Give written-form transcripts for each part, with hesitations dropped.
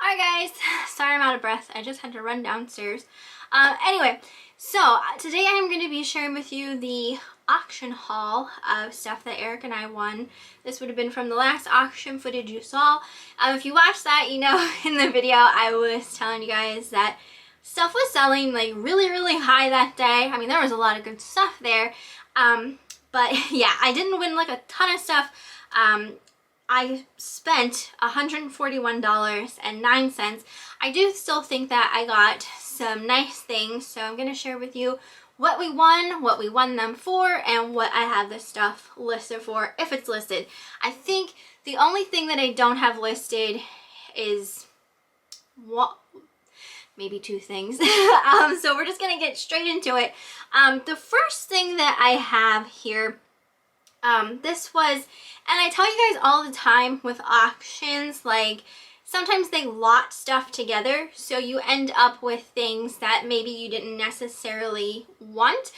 Alright guys, sorry I'm out of breath. I just had to run downstairs. Anyway, so today I'm going to be sharing with you the auction haul of stuff that Eric and I won. This would have been from the last auction footage you saw. If you watched that, you know in the video I was telling you guys that stuff was selling like really high that day. I mean, there was a lot of good stuff there. But yeah, I didn't win like a ton of stuff. I spent $141.09. I do still think that I got some nice things, so I'm going to share with you what we won them for, and what I have this stuff listed for, if it's listed. I think the only thing that I don't have listed is maybe two things. So we're just going to get straight into it. The first thing that I have here, this was, and I tell you guys all the time with auctions, like sometimes they lot stuff together, so you end up with things that maybe you didn't necessarily want,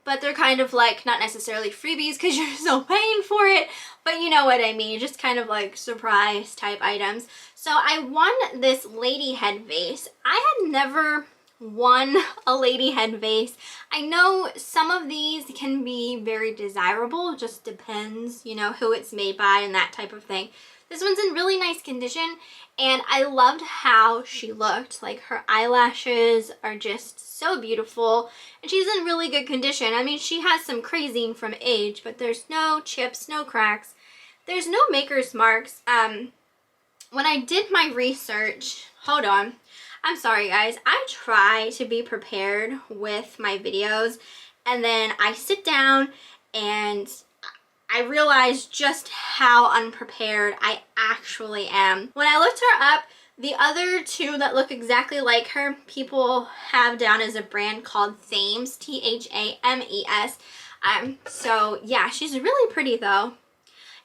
but they're kind of like not necessarily freebies because you're still paying for it, but you know what I mean, just kind of like surprise type items. So I won this lady head vase. I had never won a lady head vase. I know some of these can be very desirable, just depends, you know, who it's made by and that type of thing. This one's in really nice condition, and I loved how she looked. Like, her eyelashes are just so beautiful, and she's in really good condition. I mean, she has some crazing from age, but there's no chips, no cracks, there's no maker's marks. When I did my research, hold on, I'm sorry guys, I try to be prepared with my videos, and then I sit down and I realize just how unprepared I actually am. When I looked her up, the other two that look exactly like her, people have down as a brand called Thames, T-H-A-M-E-S. So yeah, she's really pretty though.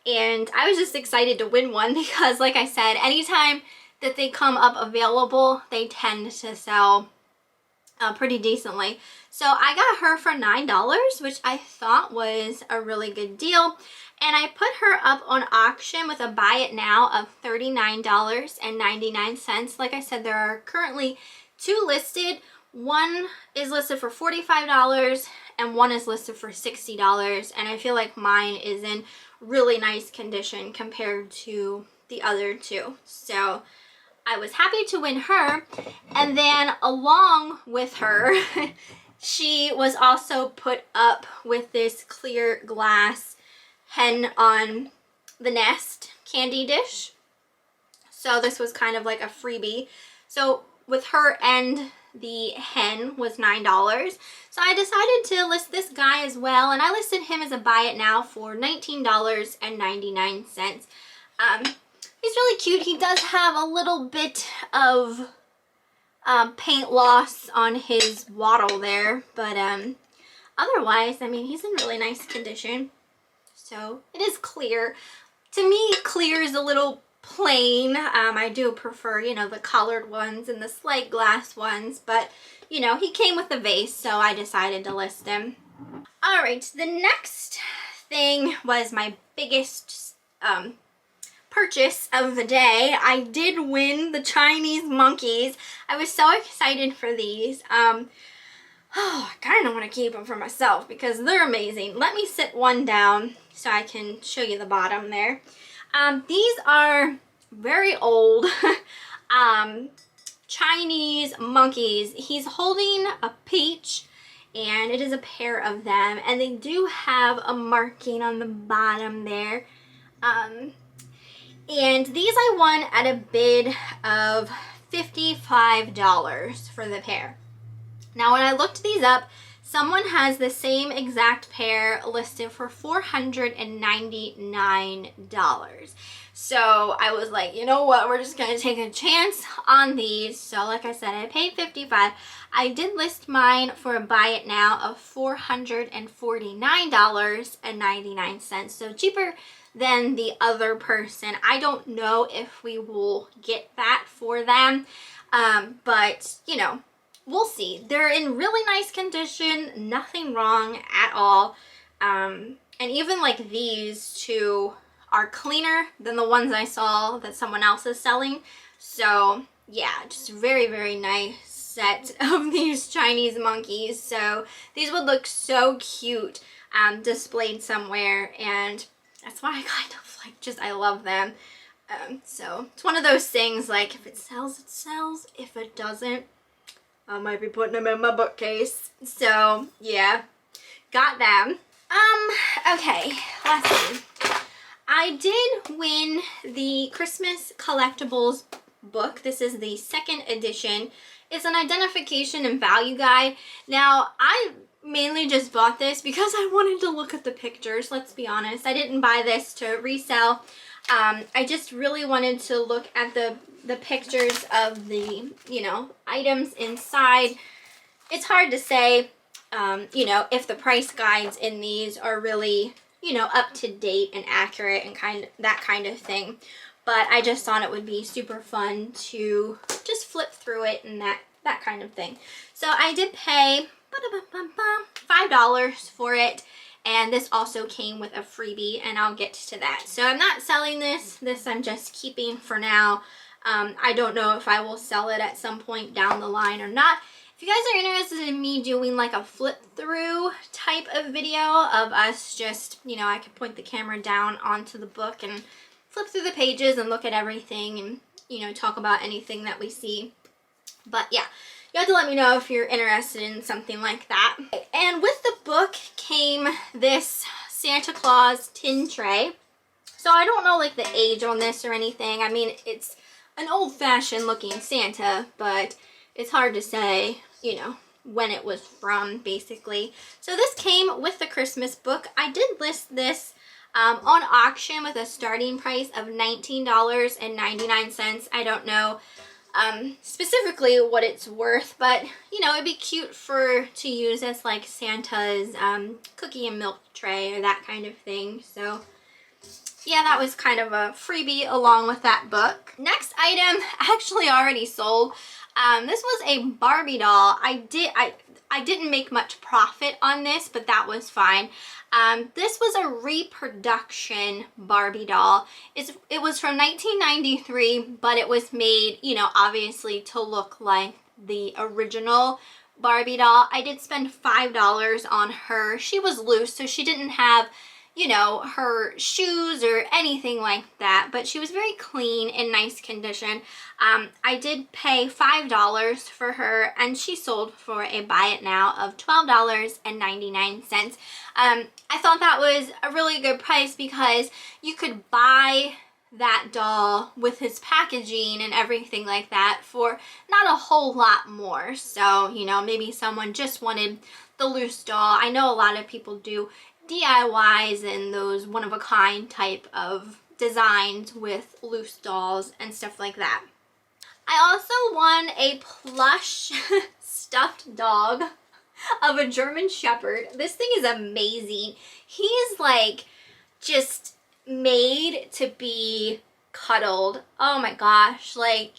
And I was just excited to win one because, like I said, anytime that they come up available, they tend to sell pretty decently. So I got her for $9, which I thought was a really good deal. And I put her up on auction with a buy it now of $39.99. Like I said, there are currently two listed. One is listed for $45 and one is listed for $60. And I feel like mine is in really nice condition compared to the other two. So I was happy to win her. And then along with her, she was also put up with this clear glass hen on the nest candy dish. So this was kind of like a freebie. So with her and the hen was $9. So I decided to list this guy as well, and I listed him as a buy it now for $19.99. He's really cute. He does have a little bit of paint loss on his wattle there, but otherwise, I mean, he's in really nice condition. So it is clear. To me, clear is a little plain. I do prefer, you know, the colored ones and the slate glass ones, but you know, he came with a vase, so I decided to list him. All right, the next thing was my biggest purchase of the day. I did win the Chinese monkeys. I was so excited for these. I kind of want to keep them for myself because they're amazing. Let me sit one down so I can show you the bottom there. These are very old Chinese monkeys. He's holding a peach, and it is a pair of them, and they do have a marking on the bottom there. And these I won at a bid of $55 for the pair. Now when I looked these up, someone has the same exact pair listed for $499. So I was like, you know what, we're just gonna take a chance on these. So like I said, I paid $55. I did list mine for a buy it now of $449.99. So cheaper than the other person. I don't know if we will get that for them, but you know, we'll see. They're in really nice condition, nothing wrong at all. And even like these two are cleaner than the ones I saw that someone else is selling. So yeah, just very, very nice set of these Chinese monkeys. So these would look so cute displayed somewhere, and that's why I kind of like, just, I love them. So it's one of those things, like, if it sells, it sells. If it doesn't, I might be putting them in my bookcase. So yeah, got them. Okay, let's see. I did win the Christmas Collectibles book. This is the second edition. It's an identification and value guide. Now, I mainly just bought this because I wanted to look at the pictures, let's be honest. I didn't buy this to resell. I just really wanted to look at the pictures of the, you know, items inside. It's hard to say, you know, if the price guides in these are really, you know, up to date and accurate and that kind of thing. But I just thought it would be super fun to just flip through it and that kind of thing. So I did pay $5 for it, and this also came with a freebie, and I'll get to that. So I'm not selling this. This I'm just keeping for now. I don't know if I will sell it at some point down the line or not. If you guys are interested in me doing like a flip through type of video of us just, you know, I could point the camera down onto the book and flip through the pages and look at everything and, you know, talk about anything that we see. But yeah, you have to let me know if you're interested in something like that. And with the book came this Santa Claus tin tray. So I don't know like the age on this or anything. I mean, it's an old-fashioned looking Santa, but it's hard to say, you know, when it was from, basically. So this came with the Christmas book. I did list this on auction with a starting price of $19.99. I don't know specifically what it's worth, but you know, it'd be cute to use as like Santa's cookie and milk tray or that kind of thing. So yeah, that was kind of a freebie along with that book. Next item actually already sold. This was a Barbie doll. I didn't make much profit on this, but that was fine. This was a reproduction Barbie doll. It was from 1993, but it was made, you know, obviously to look like the original Barbie doll. I did spend $5 on her. She was loose, so she didn't have, you know, her shoes or anything like that, but she was very clean, in nice condition. I did pay $5 for her, and she sold for a buy it now of $12.99. I thought that was a really good price because you could buy that doll with his packaging and everything like that for not a whole lot more. So, you know, maybe someone just wanted the loose doll. I know a lot of people do DIYs and those one-of-a-kind type of designs with loose dolls and stuff like that. I also won a plush stuffed dog of a German Shepherd. This thing is amazing. He's like just made to be cuddled. Oh my gosh, like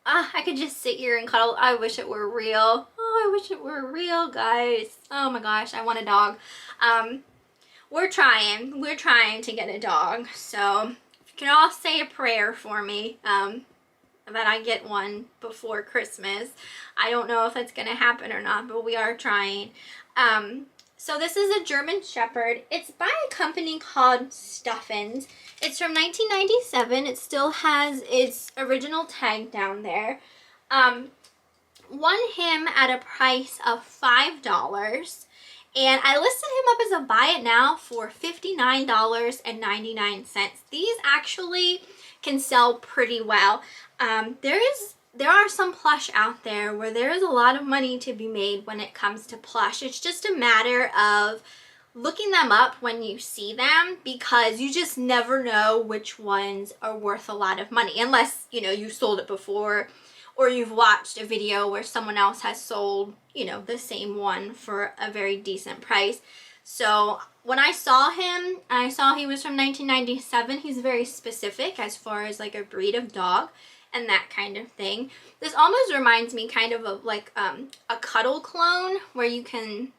I could just sit here and cuddle. I wish it were real. Oh, I wish it were real, guys. Oh my gosh, I want a dog. We're trying to get a dog, so if you can all say a prayer for me that I get one before Christmas. I don't know if it's gonna happen or not, but we are trying. So this is a German Shepherd. It's by a company called Stuffins. It's from 1997. It still has its original tag down there. Won him at a price of $5. And I listed him up as a buy it now for $59.99. These actually can sell pretty well. There are some plush out there where there is a lot of money to be made when it comes to plush. It's just a matter of looking them up when you see them, because you just never know which ones are worth a lot of money, unless, you know, you sold it before or you've watched a video where someone else has sold, you know, the same one for a very decent price. So when I saw him, I saw he was from 1997. He's very specific as far as like a breed of dog and that kind of thing. This almost reminds me kind of like a cuddle clone, where you can,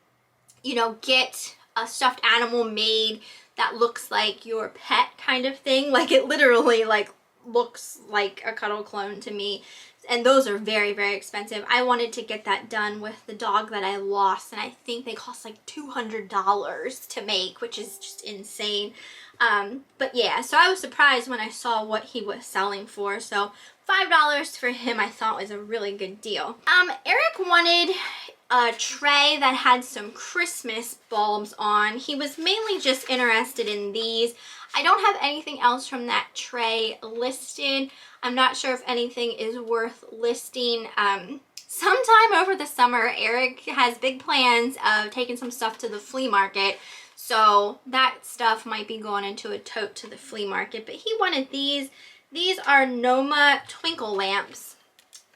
you know, get a stuffed animal made that looks like your pet kind of thing. Like it literally like looks like a cuddle clone to me. And those are very, very expensive. I wanted to get that done with the dog that I lost, and I think they cost like $200 to make, which is just insane. But yeah, so I was surprised when I saw what he was selling for. So $5 for him I thought was a really good deal. Eric wanted a tray that had some Christmas bulbs on. He was mainly just interested in these. I don't have anything else from that tray listed. I'm not sure if anything is worth listing. Sometime over the summer, Eric has big plans of taking some stuff to the flea market. So that stuff might be going into a tote to the flea market. But he wanted these. These are Noma twinkle lamps.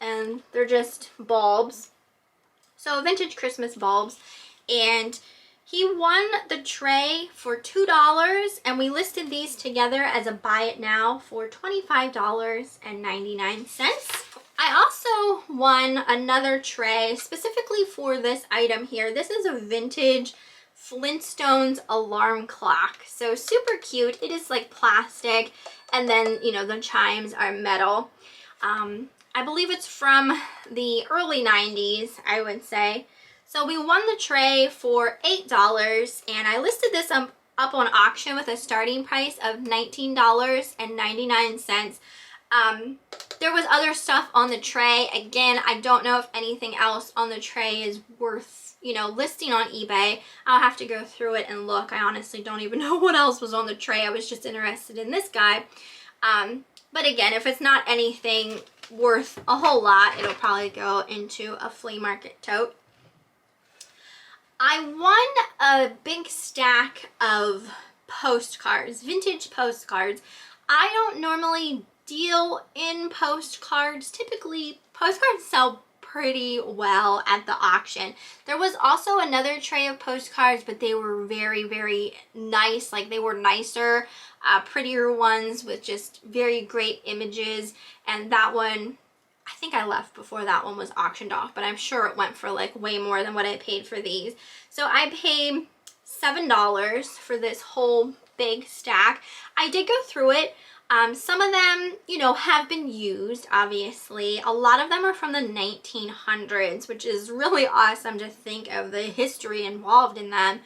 And they're just bulbs. So vintage Christmas bulbs. And he won the tray for $2, and we listed these together as a buy it now for $25.99. I also won another tray specifically for this item here. This is a vintage Flintstones alarm clock. So super cute. It is like plastic, and then, you know, the chimes are metal. I believe it's from the early 90s, I would say. So we won the tray for $8, and I listed this up on auction with a starting price of $19.99. There was other stuff on the tray. Again, I don't know if anything else on the tray is worth, you know, listing on eBay. I'll have to go through it and look. I honestly don't even know what else was on the tray. I was just interested in this guy. But again, if it's not anything worth a whole lot, it'll probably go into a flea market tote. I won a big stack of postcards, vintage postcards. I don't normally deal in postcards. Typically, postcards sell pretty well at the auction. There was also another tray of postcards, but they were very, very nice. Like, they were nicer, prettier ones with just very great images. And that one, I think I left before that one was auctioned off, but I'm sure it went for like way more than what I paid for these. So I paid $7 for this whole big stack. I did go through it. Some of them, you know, have been used, obviously. A lot of them are from the 1900s, which is really awesome to think of the history involved in them.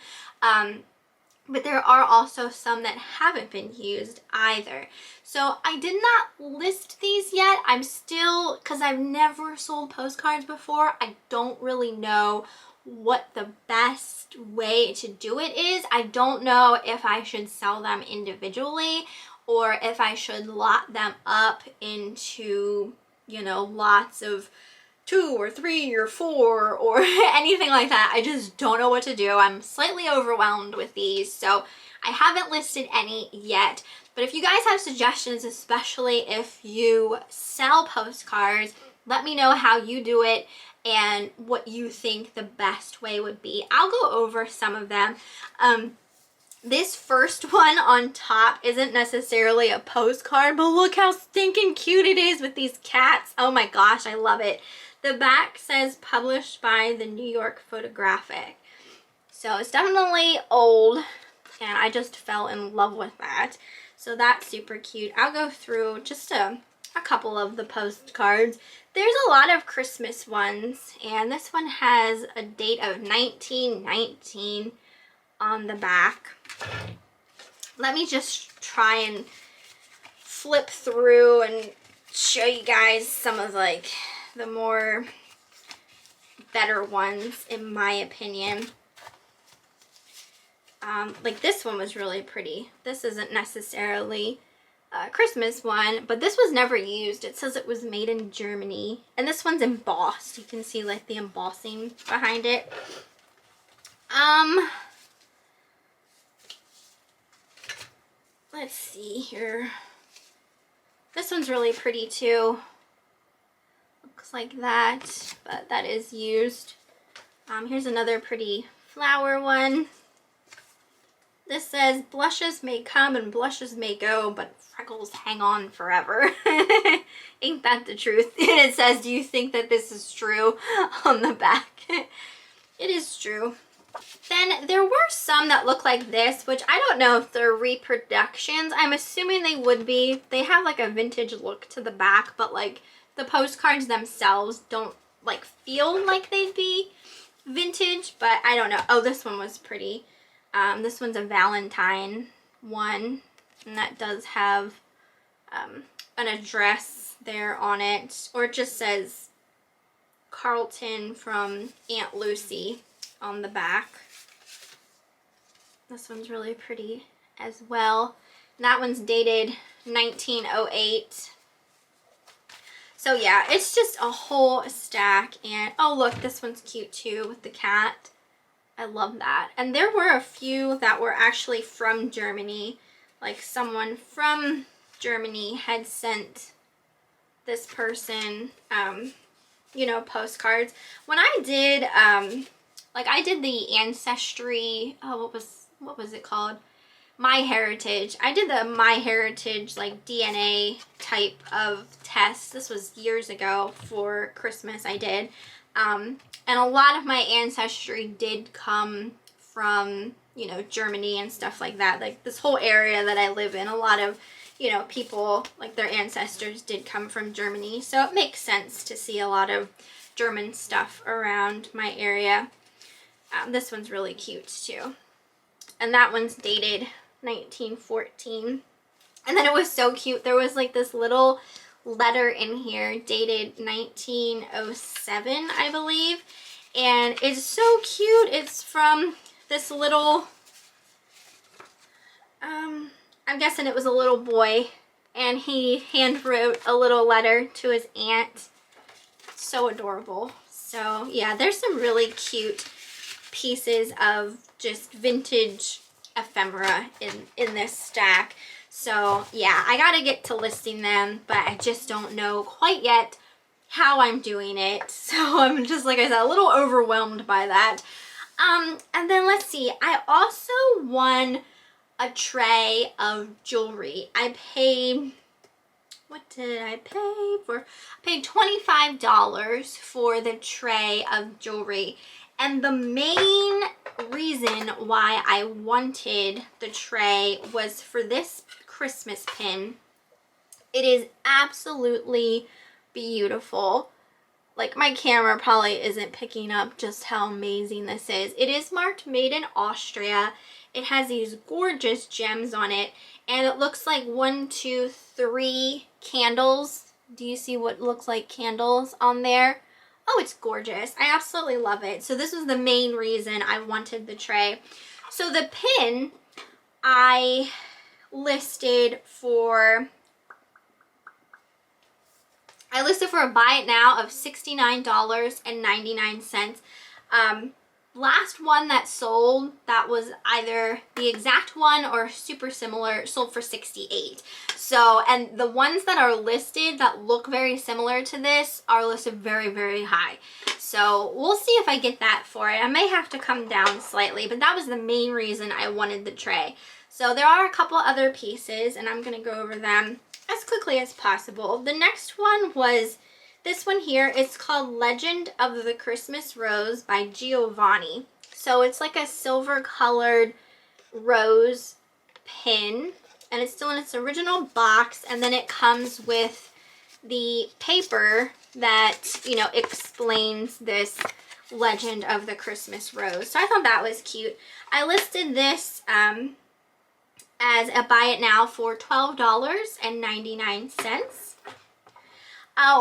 But there are also some that haven't been used either. So I did not list these yet. I'm still, because I've never sold postcards before, I don't really know what the best way to do it is. I don't know if I should sell them individually or if I should lot them up into, you know, lots of 2 or 3 or 4 or anything like that. I just don't know what to do. I'm slightly overwhelmed with these, so I haven't listed any yet. But if you guys have suggestions, especially if you sell postcards, let me know how you do it and what you think the best way would be. I'll go over some of them. This first one on top isn't necessarily a postcard, but look how stinking cute it is with these cats. Oh my gosh, I love it. The back says published by the New York Photographic. So it's definitely old, and I just fell in love with that. So that's super cute. I'll go through just a couple of the postcards. There's a lot of Christmas ones, and this one has a date of 1919 on the back. Let me just try and flip through and show you guys some of like the more better ones in my opinion. Like this one was really pretty. This isn't necessarily a Christmas one, but this was never used. It says it was made in Germany, and this one's embossed. You can see like the embossing behind it. Let's see here. This one's really pretty too. Looks like that, but that is used. Here's another pretty flower one. This says, blushes may come and blushes may go, but freckles hang on forever. Ain't that the truth? And it says, do you think that this is true on the back? It is true. Then there were some that look like this, which I don't know if they're reproductions. I'm assuming they would be. They have like a vintage look to the back, but like the postcards themselves don't like feel like they'd be vintage, but I don't know. Oh, this one was pretty. This one's a Valentine one, and that does have an address there on it, or it just says Carlton from Aunt Lucy on the back. This one's really pretty as well. And that one's dated 1908. So yeah, it's just a whole stack. And oh look, this one's cute too with the cat. I love that. And there were a few that were actually from Germany. Like someone from Germany had sent this person, you know, postcards. When I did, like I did the Ancestry, oh, what was it called? My Heritage. I did the My Heritage like DNA type of test. This was years ago for Christmas I did. And a lot of my ancestry did come from, you know, Germany and stuff like that. Like this whole area that I live in, a lot of, you know, people, like their ancestors did come from Germany. So it makes sense to see a lot of German stuff around my area. This one's really cute too. And that one's dated 1914. And then it was so cute. There was like this little letter in here dated 1907, I believe. And it's so cute. It's from this little, I'm guessing it was a little boy, and he hand wrote a little letter to his aunt. So adorable. So yeah, there's some really cute pieces of just vintage ephemera in this stack. So yeah, I gotta get to listing them, but I just don't know quite yet how I'm doing it. So I'm just, like I said, a little overwhelmed by that. And then let's see, I also won a tray of jewelry. I paid, what did I pay for? I paid $25 for the tray of jewelry. And the main reason why I wanted the tray was for this Christmas pin. It is absolutely beautiful. Like my camera probably isn't picking up just how amazing this is. It is marked made in Austria. It has these gorgeous gems on it, and it looks like 1, 2, 3 candles. Do you see what looks like candles on there? Oh, it's gorgeous. I absolutely love it. So this was the main reason I wanted the tray. So the pin I listed for a buy it now of $69.99. Last one that sold, that was either the exact one or super similar, sold for $68. So, and the ones that are listed that look very similar to this are listed very, very high. So we'll see if I get that for it. I may have to come down slightly, but that was the main reason I wanted the tray. So there are a couple other pieces, and I'm going to go over them as quickly as possible. The next one was this one here. It's called Legend of the Christmas Rose by Giovanni. So it's like a silver colored rose pin, and it's still in its original box, and then it comes with the paper that, you know, explains this Legend of the Christmas Rose. So I thought that was cute. I listed this as a buy it now for $12.99.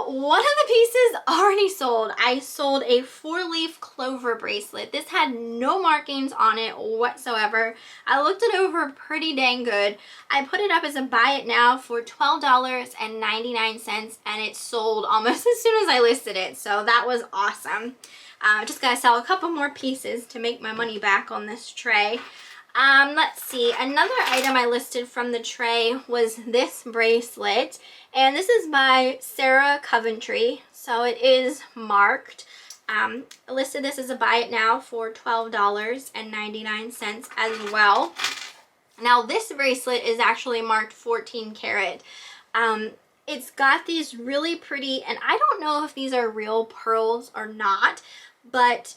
One of the pieces already sold. I sold a 4-leaf clover bracelet. This had no markings on it whatsoever. I looked it over pretty dang good. I put it up as a buy it now for $12.99, and it sold almost as soon as I listed it. So that was awesome. Just gotta sell a couple more pieces to make my money back on this tray. Let's see, another item I listed from the tray was this bracelet, and this is by Sarah Coventry, so it is marked. I listed this as a buy it now for $12.99 as well. Now this bracelet is actually marked 14 karat. It's got these really pretty, and I don't know if these are real pearls or not, but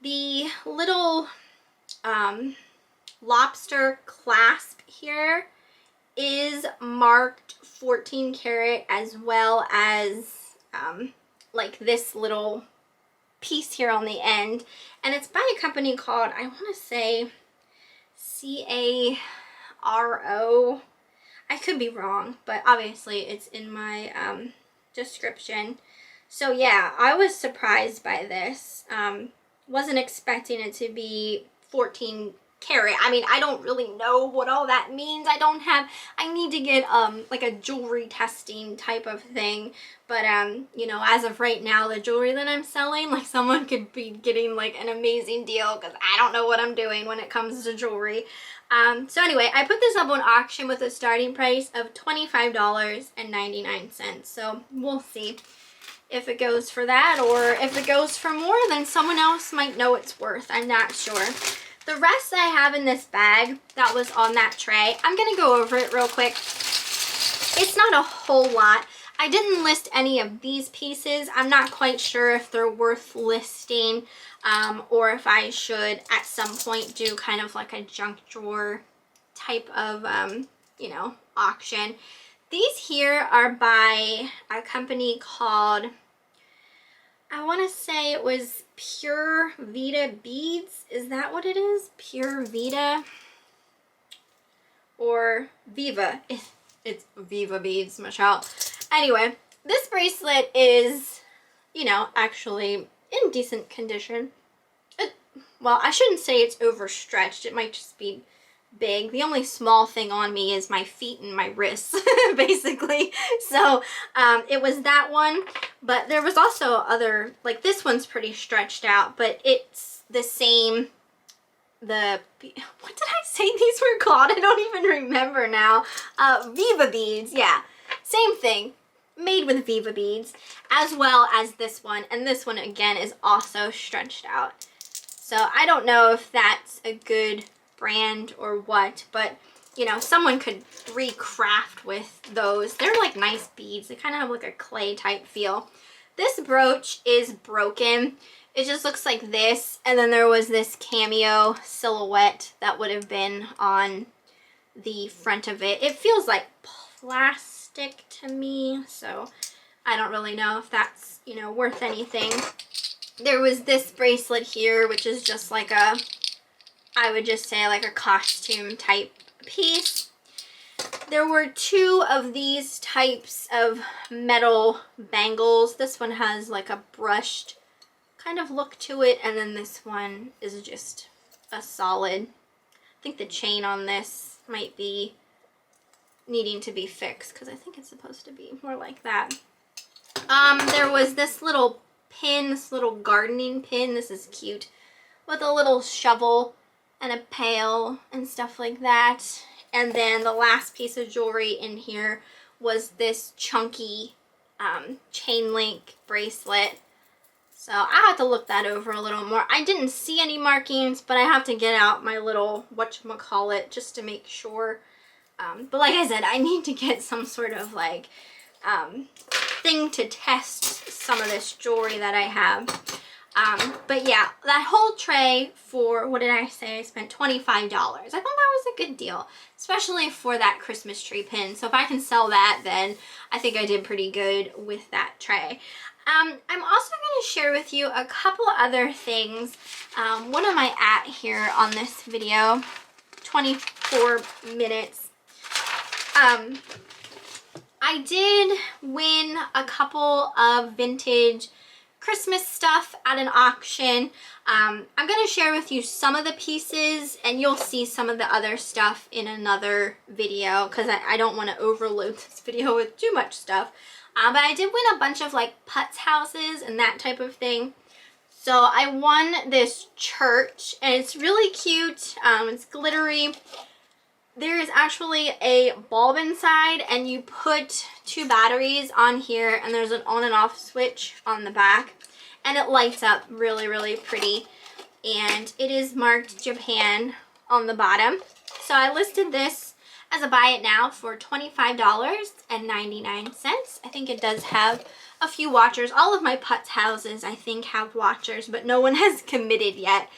the little lobster clasp here is marked 14 karat, as well as like this little piece here on the end, and it's by a company called, I want to say, CARO. I could be wrong, but obviously it's in my description. So yeah, I was surprised by this. Wasn't expecting it to be 14 karat. I mean, I don't really know what all that means. I need to get like a jewelry testing type of thing. But you know, as of right now, the jewelry that I'm selling, like, someone could be getting like an amazing deal, because I don't know what I'm doing when it comes to jewelry. So anyway, I put this up on auction with a starting price of $25.99. So we'll see if it goes for that, or if it goes for more, then someone else might know it's worth. I'm not sure. The rest I have in this bag that was on that tray, I'm going to go over it real quick. It's not a whole lot. I didn't list any of these pieces. I'm not quite sure if they're worth listing, or if I should at some point do kind of like a junk drawer type of, you know, auction. These here are by a company called, I want to say it was Pure Vita Beads. Is that what it is? Pure Vita? Or Viva. It's Viva Beads, Michelle. Anyway, this bracelet is, you know, actually in decent condition. Well, I shouldn't say it's overstretched. It might just be big. The only small thing on me is my feet and my wrists, basically. So it was that one, but there was also other, like this one's pretty stretched out, but it's the same, what did I say these were called? I don't even remember now. Viva Beads, yeah, same thing, made with Viva Beads, as well as this one, and this one again is also stretched out. So I don't know if that's a good brand or what, but you know, someone could recraft with those. They're like nice beads. They kind of have like a clay type feel. This brooch is broken. It just looks like this, and then there was this cameo silhouette that would have been on the front of it. It feels like plastic to me, so I don't really know if that's, you know, worth anything. There was this bracelet here, which is just like a, I would just say like a costume type piece. There were two of these types of metal bangles. This one has like a brushed kind of look to it, and then this one is just a solid. I think the chain on this might be needing to be fixed, because I think it's supposed to be more like that. There was this little pin, this little gardening pin. This is cute, with a little shovel and a pail and stuff like that. And then the last piece of jewelry in here was this chunky chain link bracelet. So I have to look that over a little more. I didn't see any markings, but I have to get out my little whatchamacallit just to make sure. But like I said, I need to get some sort of like thing to test some of this jewelry that I have. But yeah, that whole tray for, what did I say? I spent $25. I thought that was a good deal, especially for that Christmas tree pin. So if I can sell that, then I think I did pretty good with that tray. I'm also going to share with you a couple other things. What am I at here on this video? 24 minutes. I did win a couple of vintage Christmas stuff at an auction. I'm going to share with you some of the pieces, and you'll see some of the other stuff in another video, because I don't want to overload this video with too much stuff. But I did win a bunch of like putz houses and that type of thing. So I won this church, and it's really cute. It's glittery. There is actually a bulb inside, and you put 2 batteries on here, and there's an on and off switch on the back, and it lights up really, really pretty. And it is marked Japan on the bottom. So I listed this as a buy it now for $25.99. I think it does have a few watchers. All of my putz houses, I think, have watchers, but no one has committed yet.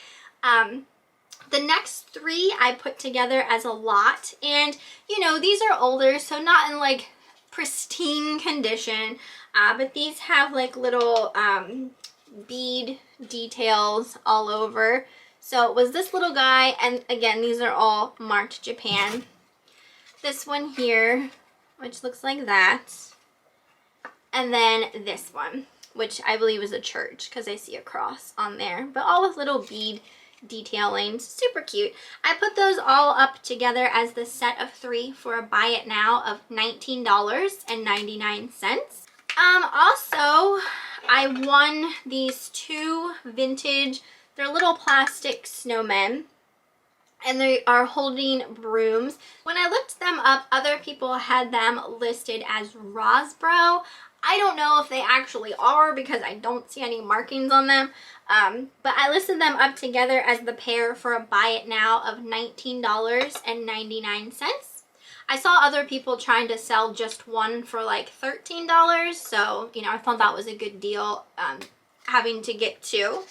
The next three I put together as a lot, and you know, these are older, so not in like pristine condition, but these have like little bead details all over. So it was this little guy, and again, these are all marked Japan. This one here, which looks like that, and then this one, which I believe is a church because I see a cross on there, but all with little bead detailing. Super cute. I put those all up together as the set of 3 for a buy it now of $19.99. Also, I won these 2 vintage, they're little plastic snowmen, and they are holding brooms. When I looked them up, other people had them listed as Rosbro. I don't know if they actually are because I don't see any markings on them, but I listed them up together as the pair for a buy it now of $19.99. I saw other people trying to sell just one for like $13, so you know, I thought that was a good deal, having to get 2.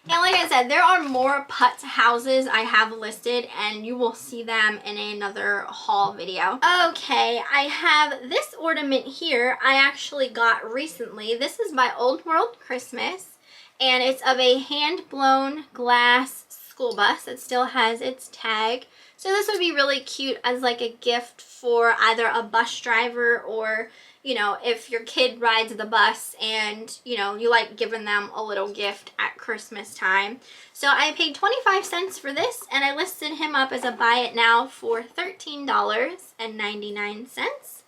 And like I said, there are more Putz houses I have listed, and you will see them in another haul video. Okay, I have this ornament here I actually got recently. This is by Old World Christmas, and it's of a hand-blown glass school bus. It still has its tag. So this would be really cute as like a gift for either a bus driver, or you know, if your kid rides the bus and, you know, you like giving them a little gift at Christmas time. So I paid 25 cents for this, and I listed him up as a buy it now for $13.99.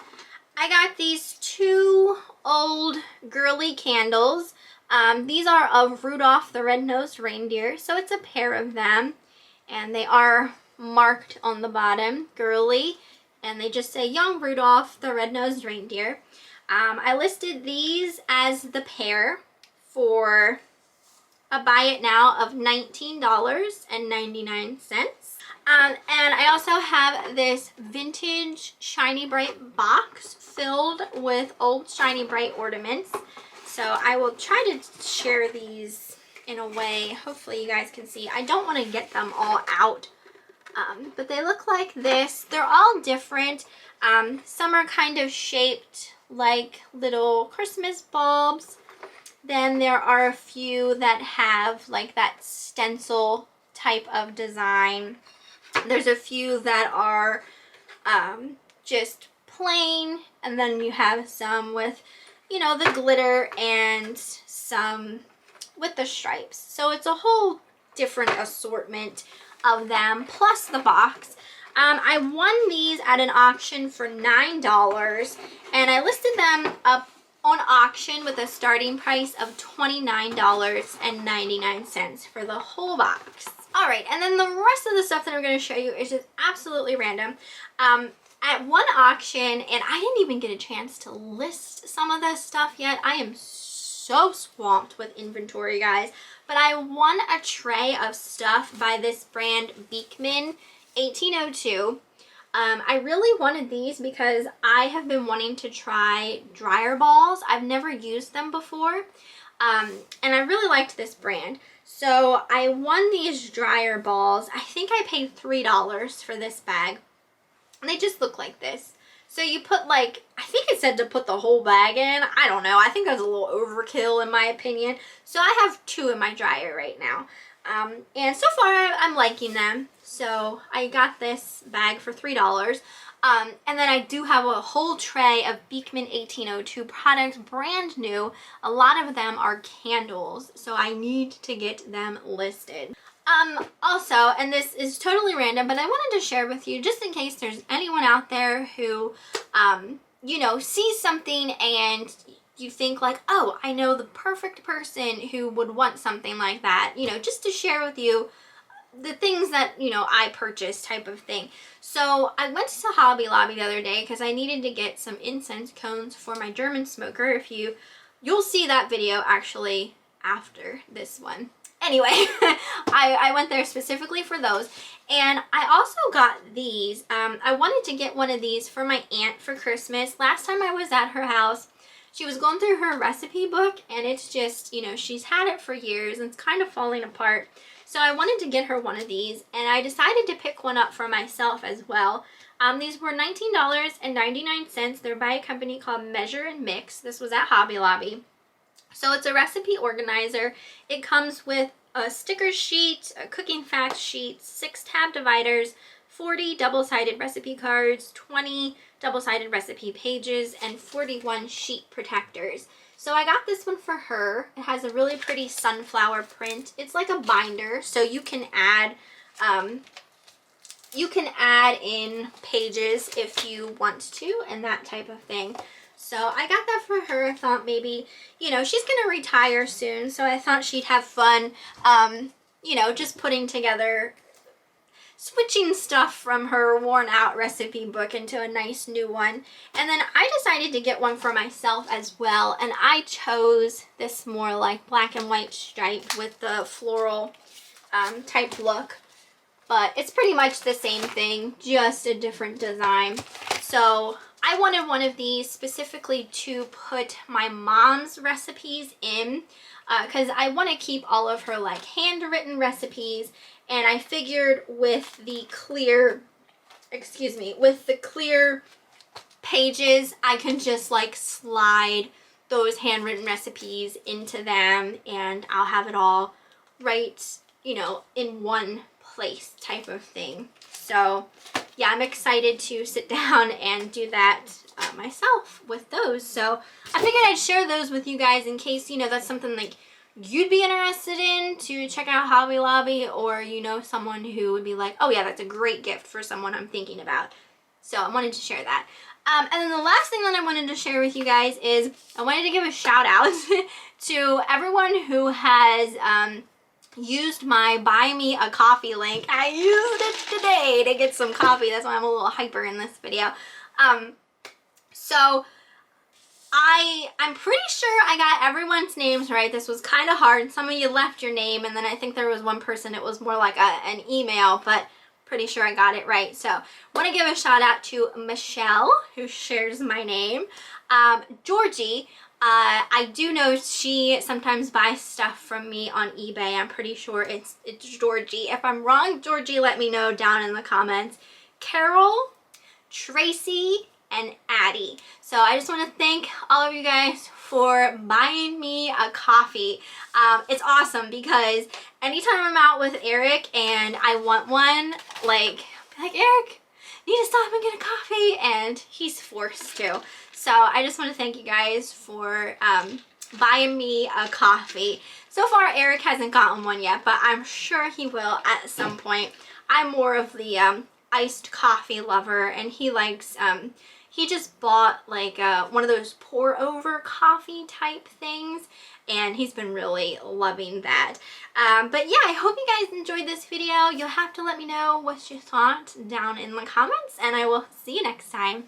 I got these 2 old girly candles. These are of Rudolph the Red-Nosed Reindeer, so it's a pair of them, and they are marked on the bottom, girly, and they just say Young Rudolph the Red-Nosed Reindeer. I listed these as the pair for a buy it now of $19.99. And I also have this vintage Shiny Bright box filled with old Shiny Bright ornaments. So I will try to share these in a way, hopefully you guys can see. I don't want to get them all out. But they look like this. They're all different. Some are kind of shaped like little Christmas bulbs. Then there are a few that have like that stencil type of design. There's a few that are just plain, and then you have some with, you know, the glitter, and some with the stripes. So it's a whole different assortment of them, plus the box. I won these at an auction for $9, and I listed them up on auction with a starting price of $29.99 for the whole box. All right, and then the rest of the stuff that I'm going to show you is just absolutely random. At one auction, and I didn't even get a chance to list some of this stuff yet. I am so swamped with inventory, guys. But I won a tray of stuff by this brand, Beekman 1802. I really wanted these because I have been wanting to try dryer balls. I've never used them before, and I really liked this brand. So I won these dryer balls. I think I paid $3 for this bag, and they just look like this. So you put like, I think it said to put the whole bag in. I don't know. I think that's a little overkill in my opinion. So I have 2 in my dryer right now. And so far I'm liking them. So I got this bag for $3. And then I do have a whole tray of Beekman 1802 products, brand new. A lot of them are candles, so I need to get them listed. Also, and this is totally random, but I wanted to share with you just in case there's anyone out there who, you know, sees something and you think like, oh, I know the perfect person who would want something like that, you know, just to share with you the things that, you know, I purchased type of thing. So I went to Hobby Lobby the other day because I needed to get some incense cones for my German smoker. You'll see that video actually after this one. Anyway, I went there specifically for those, and I also got these. I wanted to get one of these for my aunt for Christmas. Last time I was at her house, she was going through her recipe book, and it's just, you know, she's had it for years, and it's kind of falling apart. So So I wanted to get her one of these, and I decided to pick one up for myself as well. These were $19.99. They're by a company called Measure and Mix. This was at Hobby Lobby. So it's a recipe organizer. It comes with a sticker sheet, a cooking facts sheet, 6 tab dividers, 40 double-sided recipe cards, 20 double-sided recipe pages, and 41 sheet protectors. So I got this one for her. It has a really pretty sunflower print. It's like a binder, so you can add in pages if you want to and that type of thing. So I got that for her. I thought maybe, you know, she's going to retire soon, so I thought she'd have fun, you know, just putting together, switching stuff from her worn out recipe book into a nice new one. And then I decided to get one for myself as well, and I chose this more like black and white stripe with the floral type look. But it's pretty much the same thing, just a different design. So I wanted one of these specifically to put my mom's recipes in, because I want to keep all of her like handwritten recipes, and I figured with the clear, with the clear pages, I can just like slide those handwritten recipes into them, and I'll have it all right, you know, in one place type of thing. So yeah, I'm excited to sit down and do that myself with those. So I figured I'd share those with you guys in case, you know, that's something like you'd be interested in to check out Hobby Lobby, or you know someone who would be like, oh yeah, that's a great gift for someone I'm thinking about. So I wanted to share that. And then the last thing that I wanted to share with you guys is I wanted to give a shout out to everyone who has used my Buy Me a Coffee link. I used it today to get some coffee. That's why I'm a little hyper in this video. So I'm pretty sure I got everyone's names right. This was kind of hard. Some of you left your name, and then I think there was one person, it was more like an email, but pretty sure I got it right. So I want to give a shout out to Michelle, who shares my name. Georgie, I do know she sometimes buys stuff from me on eBay. I'm pretty sure it's Georgie. If I'm wrong, Georgie, let me know down in the comments. Carol, Tracy, and Addie. So I just want to thank all of you guys for buying me a coffee. It's awesome because anytime I'm out with Eric and I want one, like Eric, need to stop and get a coffee, and he's forced to. So I just want to thank you guys for buying me a coffee. So far Eric hasn't gotten one yet, but I'm sure he will at some point. I'm more of the iced coffee lover, and he likes he just bought like one of those pour over coffee type things, and he's been really loving that. But yeah, I hope you guys enjoyed this video. You'll have to let me know what you thought down in the comments, and I will see you next time.